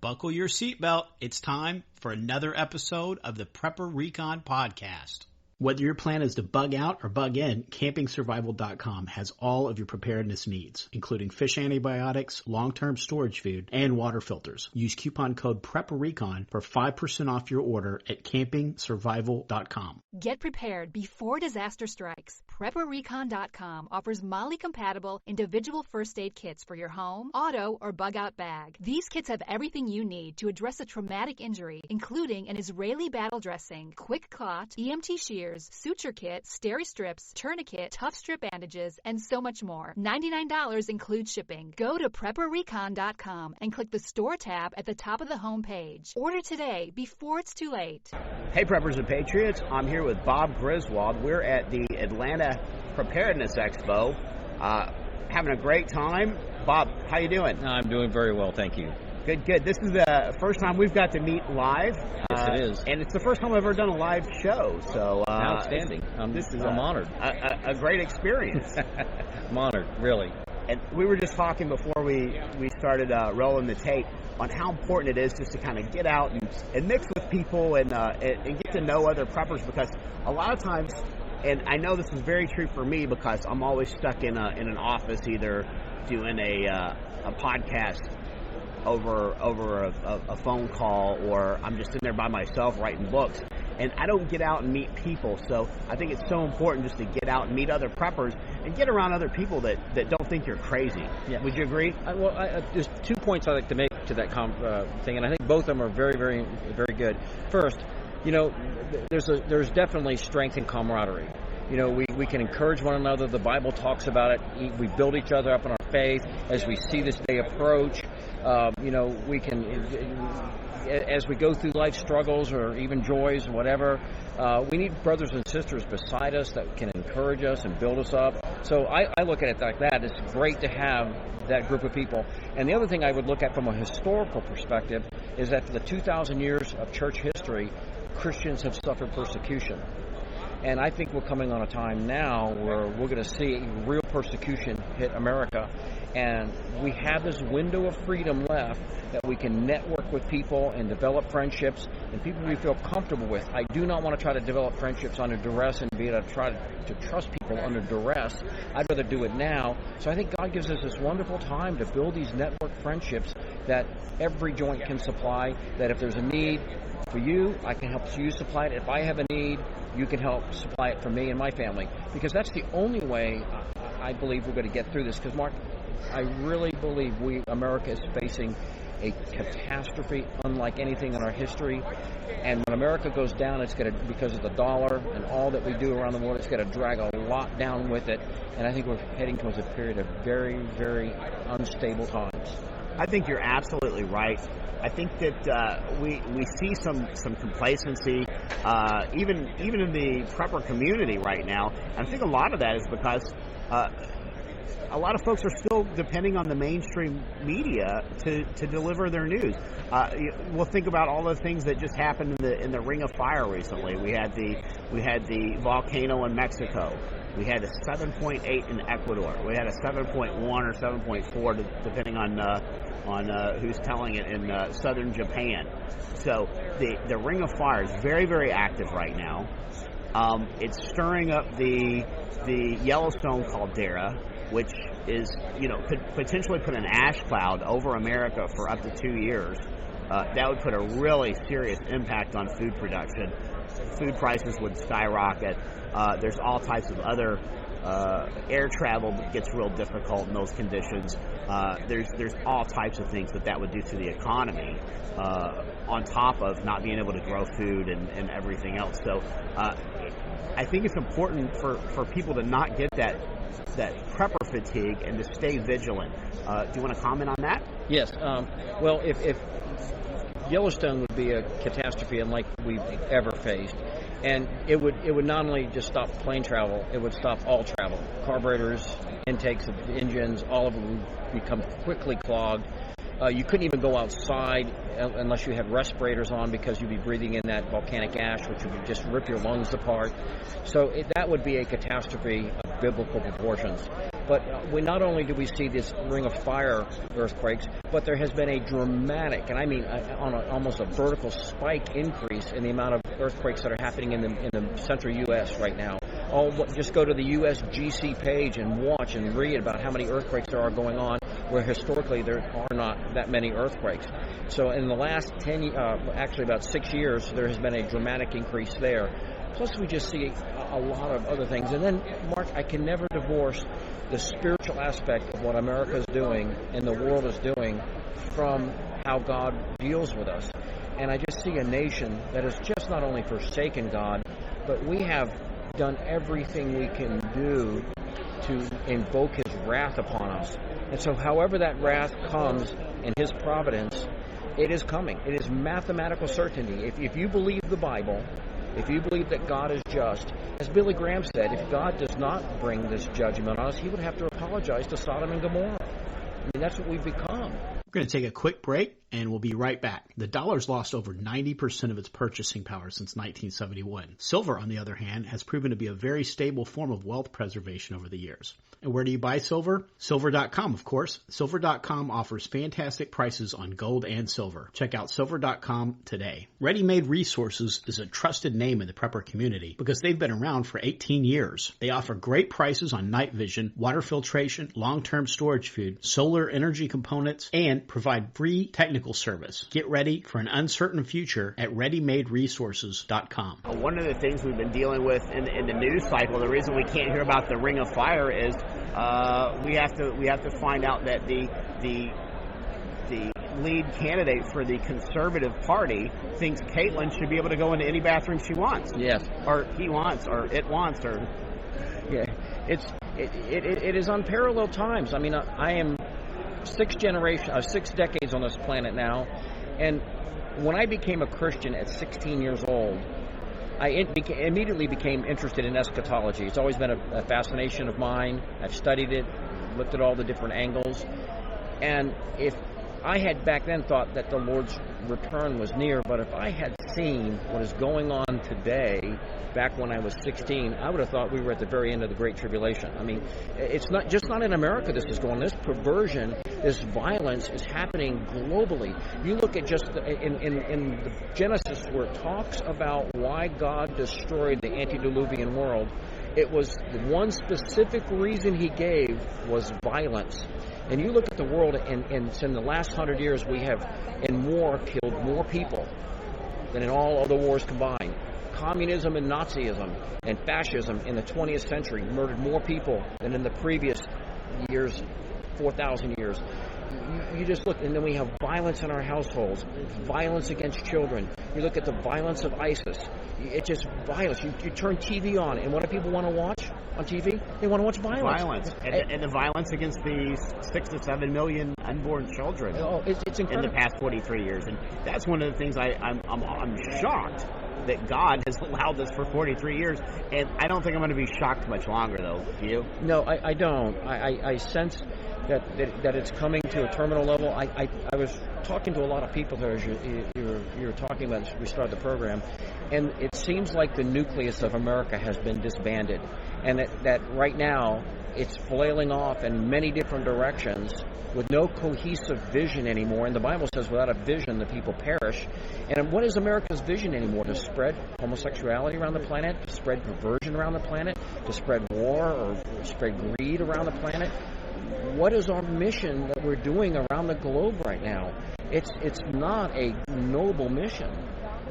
Buckle your seatbelt. It's time for another episode of the Prepper Recon Podcast. Whether your plan is to bug out or bug in, CampingSurvival.com has all of your preparedness needs, including fish antibiotics, long-term storage food, and water filters. Use coupon code PREPPERRECON for 5% off your order at CampingSurvival.com. Get prepared before disaster strikes. PrepperRecon.com offers MOLLE-compatible individual first aid kits for your home, auto, or bug-out bag. These kits have everything you need to address a traumatic injury, including an Israeli battle dressing, quick clot, EMT shears, suture kit, steri strips, tourniquet, tough strip bandages, and so much more. $99 includes shipping. Go to PrepperRecon.com and click the Store tab at the top of the home page. Order today before it's too late. Hey Preppers and Patriots, I'm here with Bob Griswold. We're at the Atlanta Preparedness Expo, having a great time. Bob, how you doing? I'm doing very well, thank you. Good. This is the first time we've got to meet live. Yes, it is. And it's the first time I've ever done a live show. So outstanding. I'm honored. A great experience. I'm honored, really. And we were just talking before we started rolling the tape on how important it is just to kind of get out and mix with people and get to know other preppers, because a lot of times, and I know this is very true for me because I'm always stuck in an office, either doing a podcast over a phone call, or I'm just sitting there by myself writing books, and I don't get out and meet people. So I think it's so important just to get out and meet other preppers and get around other people that don't think you're crazy. Yeah. Would you agree? There's 2 points I'd like to make to that thing, and I think both of them are very, very, very good. First, there's definitely strength in camaraderie. We can encourage one another. The Bible talks about it. We build each other up in our faith as we see this day approach. We can, as we go through life struggles or even joys or whatever, we need brothers and sisters beside us that can encourage us and build us up. So I look at it like that. It's great to have that group of people. And the other thing I would look at from a historical perspective is that for the 2,000 years of church history, Christians have suffered persecution. And I think we're coming on a time now where we're going to see real persecution hit America. And we have this window of freedom left that we can network with people and develop friendships and people we feel comfortable with. I do not want to try to develop friendships under duress and be able to try to trust people under duress. I'd rather do it now. So I think God gives us this wonderful time to build these network friendships that every joint can supply, that if there's a need for you, I can help you supply it. If I have a need, you can help supply it for me and my family. Because that's the only way I believe we're going to get through this. Because, Mark, I really believe America is facing a catastrophe unlike anything in our history. And when America goes down, it's going to, because of the dollar and all that we do around the world, it's going to drag a lot down with it. And I think we're heading towards a period of very, very unstable times. I think you're absolutely right. I think that we see some complacency, even in the prepper community right now. And I think a lot of that is because a lot of folks are still depending on the mainstream media to deliver their news. We'll think about all the things that just happened in the Ring of Fire recently. We had the volcano in Mexico. We had a 7.8 in Ecuador. We had a 7.1 or 7.4, depending on who's telling it, in southern Japan. So the Ring of Fire is very, very active right now. It's stirring up the Yellowstone Caldera, which is, could potentially put an ash cloud over America for up to 2 years. That would put a really serious impact on food production. Food prices would skyrocket. There's all types of other air travel gets real difficult in those conditions. There's all types of things that would do to the economy, on top of not being able to grow food and everything else. So I think it's important for people to not get that prepper fatigue and to stay vigilant. Do you want to comment on that? Yes. Well, if Yellowstone would be a catastrophe unlike we've ever faced. And it would not only just stop plane travel, it would stop all travel. Carburetors, intakes of engines, all of them would become quickly clogged. You couldn't even go outside unless you had respirators on, because you'd be breathing in that volcanic ash, which would just rip your lungs apart. So that would be a catastrophe of biblical proportions. But we not only do we see this ring of fire earthquakes, but there has been a dramatic, and I mean almost a vertical spike increase in the amount of earthquakes that are happening in the central U.S. right now. Just go to the USGC page and watch and read about how many earthquakes there are going on, where historically there are not that many earthquakes. So in the last actually about 6 years, there has been a dramatic increase there. Plus, we just see a lot of other things. And then, Mark, I can never divorce the spiritual aspect of what America is doing and the world is doing from how God deals with us. And I just see a nation that has just not only forsaken God, but we have done everything we can do to invoke His wrath upon us. And so however that wrath comes in His providence, it is coming. It is mathematical certainty. If you believe the Bible, if you believe that God is just, as Billy Graham said, if God does not bring this judgment on us, He would have to apologize to Sodom and Gomorrah. I mean, that's what we've become. We're going to take a quick break, and we'll be right back. The dollar's lost over 90% of its purchasing power since 1971. Silver, on the other hand, has proven to be a very stable form of wealth preservation over the years. And where do you buy silver? Silver.com, of course. Silver.com offers fantastic prices on gold and silver. Check out Silver.com today. Ready Made Resources is a trusted name in the prepper community because they've been around for 18 years. They offer great prices on night vision, water filtration, long-term storage food, solar energy components, and provide free technical service. Get ready for an uncertain future at ReadyMadeResources.com. One of the things we've been dealing with in the news cycle, the reason we can't hear about the Ring of Fire is we have to find out that the lead candidate for the Conservative Party thinks Caitlyn should be able to go into any bathroom she wants. Yes. Or he wants, or it wants, or... Yeah, it is unparalleled times. I mean, I am 6 decades on this planet now, and when I became a Christian at 16 years old, I immediately became interested in eschatology. It's always been a fascination of mine. I've studied it, looked at all the different angles, and if I had back then thought that the Lord's return was near, but if I had seen what is going on today, back when I was 16, I would have thought we were at the very end of the Great Tribulation. I mean, it's not in America this is going on. This perversion, this violence is happening globally. You look at just in the Genesis where it talks about why God destroyed the antediluvian world. It was the one specific reason He gave was violence. And you look at the world, and in the last 100 years, we have, in war, killed more people than in all other wars combined. Communism and Nazism and fascism in the 20th century murdered more people than in the previous years, 4,000 years. You just look, and then we have violence in our households, violence against children. You look at the violence of ISIS. It's just violence. You turn TV on, and what do people want to watch on TV? They want to watch violence. And the violence against the 6 to 7 million unborn children it's incredible. In the past 43 years. And that's one of the things I'm shocked that God has allowed this for 43 years. And I don't think I'm going to be shocked much longer, though. Do you? No, I don't. I sense that it's coming to a terminal level. I was talking to a lot of people there as you were talking about as we started the program, and it seems like the nucleus of America has been disbanded, and that right now it's flailing off in many different directions with no cohesive vision anymore. And the Bible says without a vision the people perish. And what is America's vision anymore? To spread homosexuality around the planet, to spread perversion around the planet, to spread war or spread greed around the planet? What is our mission that we're doing around the globe right now? It's not a noble mission,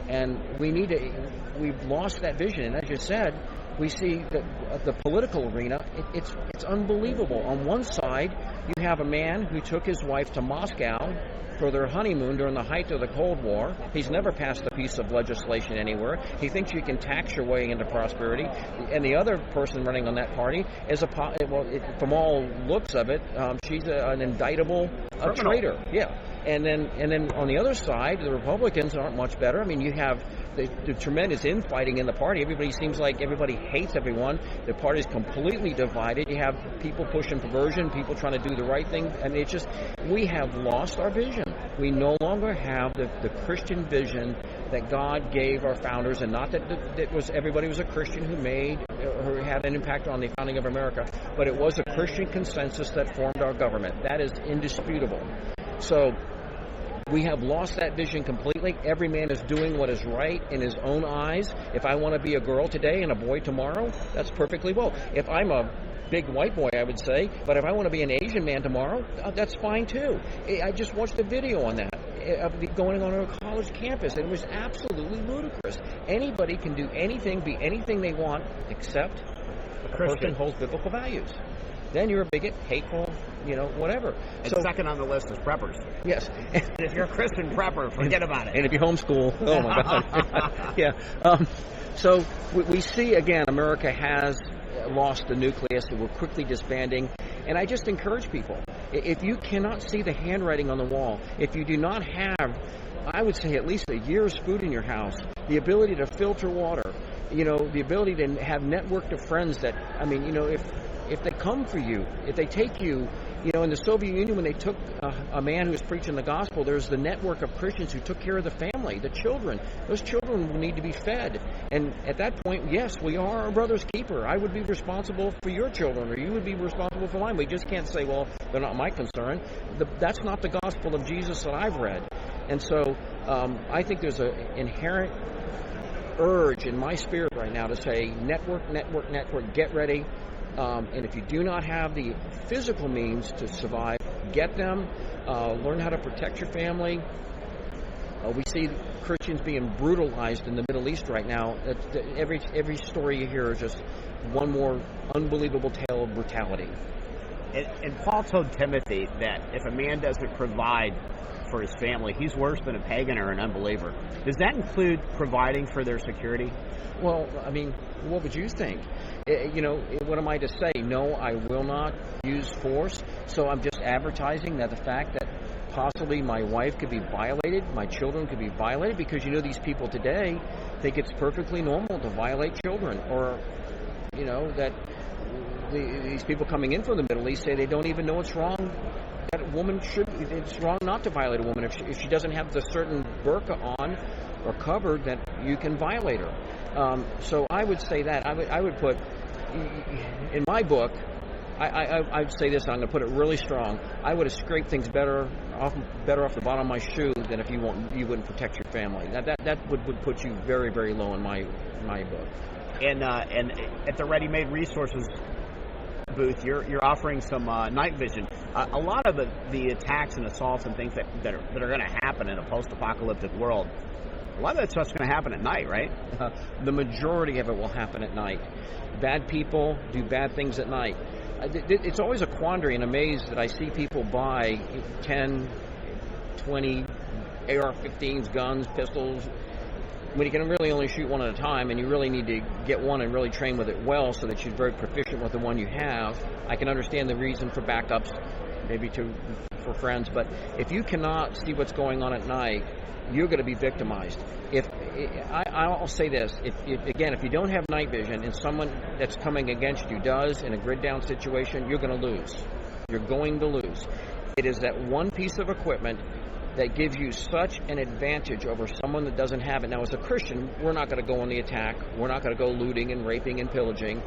and we've lost that vision. And as you said, we see the political arena. It's unbelievable. On one side, you have a man who took his wife to Moscow for their honeymoon during the height of the Cold War. He's never passed a piece of legislation anywhere. He thinks you can tax your way into prosperity. And the other person running on that party is from all looks of it, she's an indictable traitor. Yeah. And then on the other side, the Republicans aren't much better. I mean, you have the tremendous infighting in the party. Everybody seems like everybody hates everyone. The party's completely divided. You have people pushing perversion, people trying to do the right thing. And it's just, we have lost our vision. We no longer have the Christian vision that God gave our founders, and not that everybody was a Christian who made or had an impact on the founding of America, but it was a Christian consensus that formed our government. That is indisputable. So we have lost that vision completely. Every man is doing what is right in his own eyes. If I want to be a girl today and a boy tomorrow, that's perfectly well. If I'm a big white boy, I would say, but if I want to be an Asian man tomorrow, that's fine too. I just watched a video on that going on a college campus, and it was absolutely ludicrous. Anybody can do anything, be anything they want, except the person holds biblical values. Then you're a bigot, hateful, whatever. And second on the list is preppers. Yes. And if you're a Christian prepper, forget about it. And if you homeschool, oh my God. Yeah. So we see, again, America has lost the nucleus, and we're quickly disbanding. And I just encourage people, if you cannot see the handwriting on the wall, if you do not have, I would say, at least a year's food in your house, the ability to filter water, the ability to have networked of friends that, if they come for you, if they take you, in the Soviet Union, when they took a man who was preaching the gospel, there's the network of Christians who took care of the family, the children. Those children will need to be fed. And at that point, yes, we are our brother's keeper. I would be responsible for your children, or you would be responsible for mine. We just can't say, well, they're not my concern. That's not the gospel of Jesus that I've read. And so I think there's an inherent urge in my spirit right now to say, network, get ready. And if you do not have the physical means to survive, get them. Learn how to protect your family. We see Christians being brutalized in the Middle East right now. Every story you hear is just one more unbelievable tale of brutality. And Paul told Timothy that if a man doesn't provide for his family, he's worse than a pagan or an unbeliever. Does that include providing for their security? Well, what would you think? What am I to say? No, I will not use force. So I'm just advertising that the fact that possibly my wife could be violated, my children could be violated, because these people today think it's perfectly normal to violate children, or that these people coming in from the Middle East say they don't even know it's wrong. That a woman it's wrong not to violate a woman. If she doesn't have the certain burqa on or covered, that you can violate her. So I would say that. I would put, in my book, I'd say this, I'm going to put it really strong. I would have scraped things better off the bottom of my shoe than if you wouldn't protect your family. That would put you very, very low in my book. And at the Ready-Made Resources booth, you're offering some night vision. A lot of the attacks and assaults and things that are going to happen in a post-apocalyptic world, a lot of that stuff's going to happen at night, right? The majority of it will happen at night. Bad people do bad things at night. It's always a quandary and a maze that I see people buy 10, 20 AR-15s, guns, pistols, when you can really only shoot one at a time, and you really need to get one and really train with it well so that you're very proficient with the one you have. I can understand the reason for backups, maybe for friends, but if you cannot see what's going on at night, you're going to be victimized. I'll say this, if you don't have night vision and someone that's coming against you does in a grid down situation, you're going to lose. You're going to lose. It is that one piece of equipment that gives you such an advantage over someone that doesn't have it. Now, as a Christian, we're not going to go on the attack. We're not going to go looting and raping and pillaging.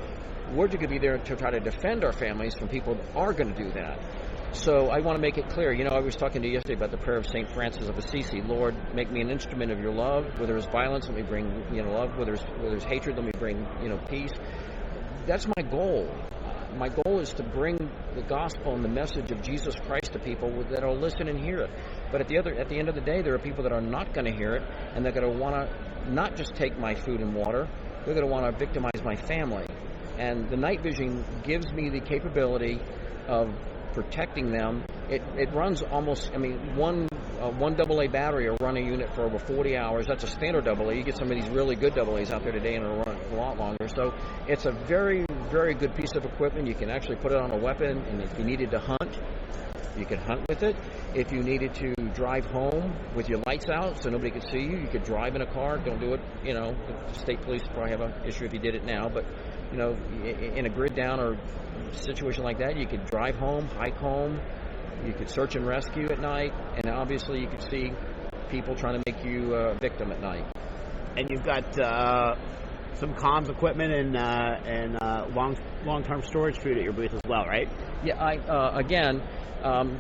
We're going to be there to try to defend our families from people that are going to do that. So I want to make it clear. I was talking to you yesterday about the prayer of St. Francis of Assisi. Lord, make me an instrument of your love. Where there's violence, let me bring love. Where there's hatred, let me bring peace. That's my goal. My goal is to bring the gospel and the message of Jesus Christ to people that will listen and hear it. But at the end of the day, there are people that are not going to hear it, and they're going to want to not just take my food and water. They're going to want to victimize my family. And the night vision gives me the capability of protecting them. It runs almost, one AA battery will run a unit for over 40 hours. That's a standard AA. You get some of these really good AA's out there today, and it'll run a lot longer. So it's a very, very good piece of equipment. You can actually put it on a weapon, and if you needed to hunt, you could hunt with it. If you needed to drive home with your lights out so nobody could see you, you could drive in a car. Don't do it, the state police probably have an issue if you did it now, but in a grid down or situation like that, you could drive home, hike home, You could search and rescue at night, and obviously you could see people trying to make you a victim at night. And you've got some comms equipment and long-term storage food at your booth as well, right? Yeah,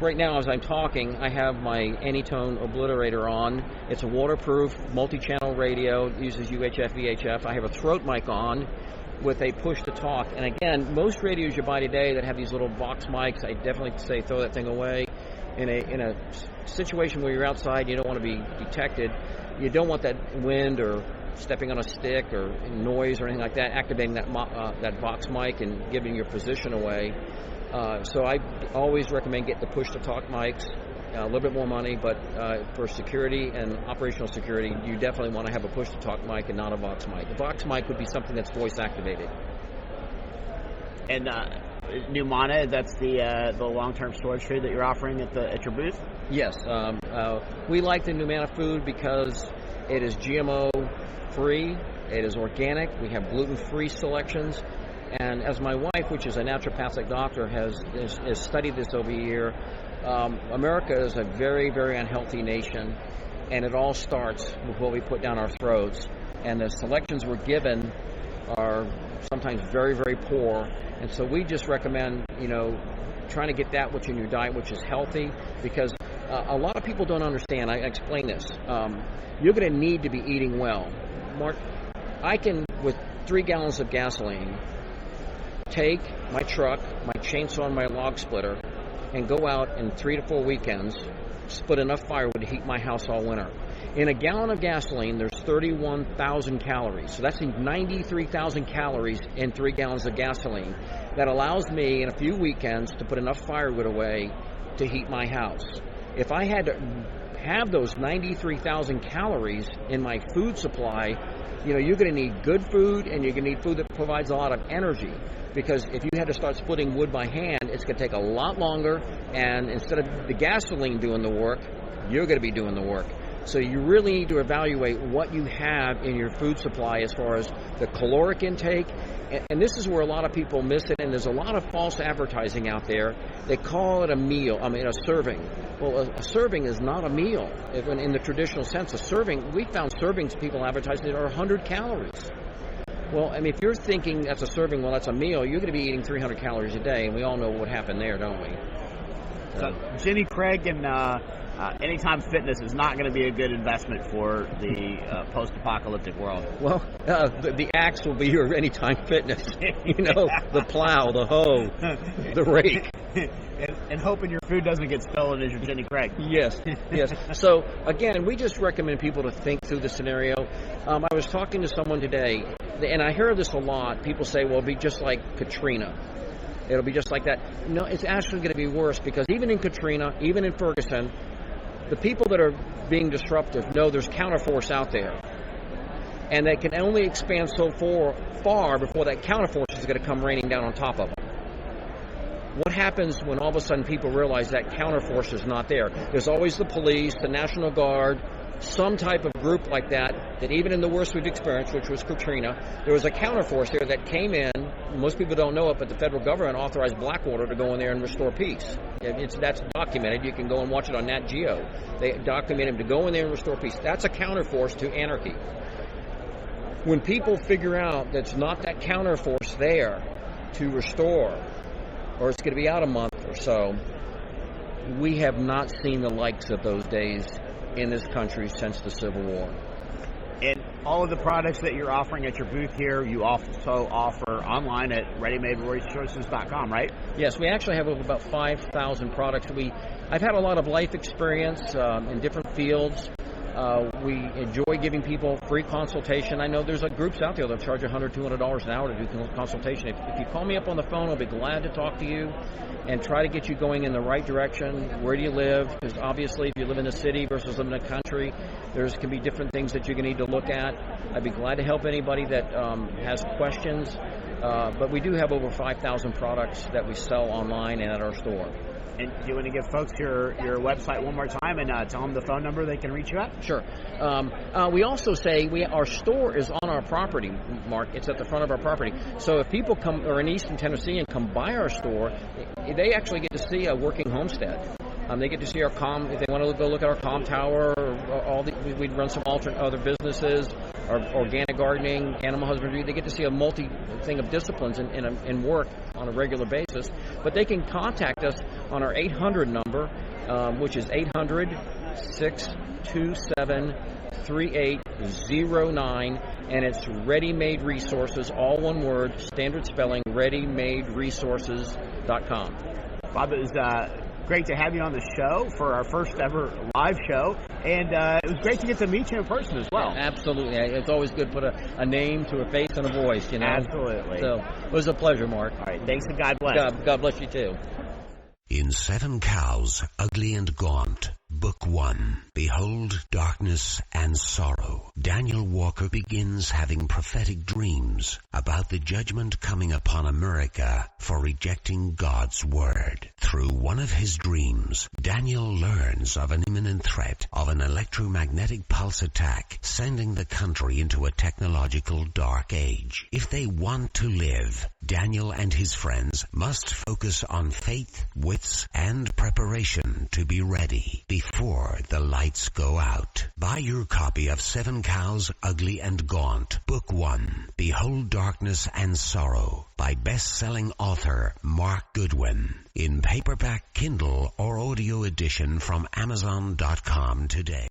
right now as I'm talking, I have my Anytone Obliterator on. It's a waterproof multi-channel radio. It uses UHF, VHF. I have a throat mic on with a push-to-talk. And again, most radios you buy today that have these little box mics, I definitely say throw that thing away. In a situation where you're outside, you don't want to be detected. You don't want that wind or stepping on a stick or noise or anything like that activating that box mic and giving your position away. So I always recommend getting the push-to-talk mics. A little bit more money, but for security and operational security, you definitely want to have a push-to-talk mic and not a Vox mic. A Vox mic would be something that's voice-activated. And Numana, that's the long-term storage food that you're offering at your booth? Yes. We like the Numana food because it is GMO-free, it is organic, we have gluten-free selections, and as my wife, which is a naturopathic doctor, has studied this over a year, America is a very, very unhealthy nation, and it all starts with what we put down our throats. And the selections we're given are sometimes very, very poor. And so we just recommend, trying to get that which in your diet, which is healthy, because a lot of people don't understand. I explain this. You're going to need to be eating well. Mark, I can, with 3 gallons of gasoline, take my truck, my chainsaw, and my log splitter, and go out in 3 to 4 weekends, split enough firewood to heat my house all winter. In a gallon of gasoline, there's 31,000 calories. So that's 93,000 calories in 3 gallons of gasoline. That allows me in a few weekends to put enough firewood away to heat my house. If I had to have those 93,000 calories in my food supply, you're going to need good food, and you're going to need food that provides a lot of energy. Because if you had to start splitting wood by hand, it's going to take a lot longer, and instead of the gasoline doing the work, you're going to be doing the work. So you really need to evaluate what you have in your food supply as far as the caloric intake. And this is where a lot of people miss it, and there's a lot of false advertising out there. They call it a meal, a serving. Well, a serving is not a meal. In the traditional sense, a serving, we found servings people advertising that are 100 calories. Well, if you're thinking that's a serving, well, that's a meal, you're going to be eating 300 calories a day, and we all know what happened there, don't we? So Jenny Craig and Anytime Fitness is not going to be a good investment for the post-apocalyptic world. Well, the axe will be your Anytime Fitness. The plow, the hoe, the rake. And hoping your food doesn't get stolen as your Jenny Craig. Yes. So, again, we just recommend people to think through the scenario. I was talking to someone today, and I hear this a lot. People say, well, it'll be just like Katrina. It'll be just like that. No, it's actually going to be worse, because even in Katrina, even in Ferguson, the people that are being disruptive know there's counterforce out there. And they can only expand so far before that counterforce is going to come raining down on top of them. What happens when all of a sudden people realize that counterforce is not there? There's always the police, the National Guard, some type of group like that even in the worst we've experienced, which was Katrina, there was a counterforce there that came in. Most people don't know it, but the federal government authorized Blackwater to go in there and restore peace. That's documented. You can go and watch it on Nat Geo. They documented him to go in there and restore peace. That's a counterforce to anarchy. When people figure out that's not that counterforce there to restore, or it's going to be out a month or so, we have not seen the likes of those days in this country since the Civil War. And all of the products that you're offering at your booth here, you also offer online at readymaderesources.com, right? Yes, we actually have about 5,000 products. I've had a lot of life experience in different fields. We enjoy giving people free consultation. I know there's groups out there that charge $100, $200 an hour to do consultation. If you call me up on the phone, I'll be glad to talk to you and try to get you going in the right direction. Where do you live? Because obviously if you live in the city versus live in the country, there can be different things that you're going to need to look at. I'd be glad to help anybody that has questions. But we do have over 5,000 products that we sell online and at our store. And do you want to give folks your website one more time and tell them the phone number they can reach you at? Sure. We also say our store is on our property, Mark. It's at the front of our property. So if people are in Eastern Tennessee and come by our store, they actually get to see a working homestead. They get to see our comm. If they want to go look at our comm tower, or we'd run some other businesses, or organic gardening, animal husbandry. They get to see a multi thing of disciplines and work on a regular basis. But they can contact us on our 800 number, which is 800-627-3809, and it's ready-made resources, all one word, standard spelling, readymaderesources.com. Bob, it was great to have you on the show for our first ever live show, and it was great to get to meet you in person as well. Absolutely. It's always good to put a name to a face and a voice, you know. Absolutely. So it was a pleasure, Mark. All right, thanks and God bless. God bless you too. In 7 Cows, Ugly and Gaunt, Book 1, Behold Darkness and Sorrow, Daniel Walker begins having prophetic dreams about the judgment coming upon America for rejecting God's word. Through one of his dreams, Daniel learns of an imminent threat of an electromagnetic pulse attack, sending the country into a technological dark age. If they want to live, Daniel and his friends must focus on faith, wits, and preparation to be ready before the lights go out. Buy your copy of 7 Cows, Ugly and Gaunt, Book 1, Behold Darkness and Sorrow, by best-selling author Mark Goodwin, in paperback, Kindle, or audio edition from Amazon.com today.